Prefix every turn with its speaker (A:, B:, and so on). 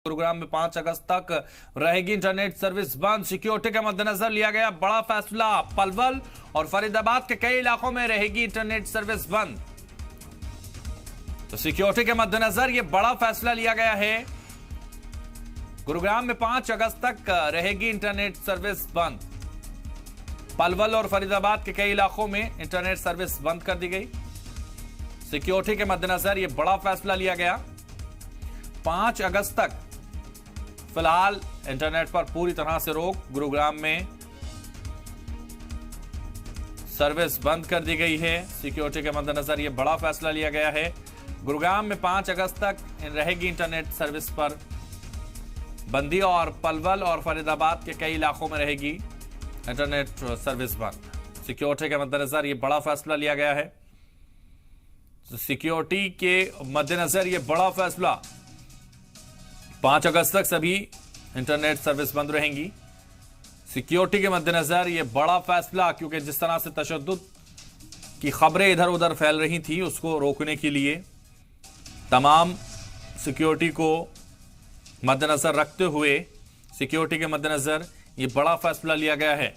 A: गुरुग्राम में 5 अगस्त तक रहेगी इंटरनेट सर्विस बंद। सिक्योरिटी के मद्देनजर लिया गया बड़ा फैसला। पलवल और फरीदाबाद के कई इलाकों में रहेगी इंटरनेट सर्विस बंद। तो सिक्योरिटी के मद्देनजर यह बड़ा फैसला लिया गया है। गुरुग्राम में 5 अगस्त तक रहेगी इंटरनेट सर्विस बंद। पलवल और फरीदाबाद के कई इलाकों में इंटरनेट सर्विस बंद कर दी गई। सिक्योरिटी के मद्देनजर यह बड़ा फैसला लिया गया। 5 अगस्त तक फिलहाल इंटरनेट पर पूरी तरह से रोक। गुरुग्राम में सर्विस बंद कर दी गई है। सिक्योरिटी के मद्देनजर यह बड़ा फैसला लिया गया है। गुरुग्राम में 5 अगस्त तक रहेगी इंटरनेट सर्विस पर बंदी और पलवल और फरीदाबाद के कई इलाकों में रहेगी इंटरनेट सर्विस बंद। सिक्योरिटी के मद्देनजर यह बड़ा फैसला लिया गया है। सिक्योरिटी के मद्देनजर यह बड़ा फैसला। 5 अगस्त तक सभी इंटरनेट सर्विस बंद रहेंगी। सिक्योरिटी के मद्देनजर यह बड़ा फैसला, क्योंकि जिस तरह से तशद्दुद की खबरें इधर उधर फैल रही थी उसको रोकने के लिए तमाम सिक्योरिटी को मद्देनजर रखते हुए सिक्योरिटी के मद्देनजर यह बड़ा फैसला लिया गया है।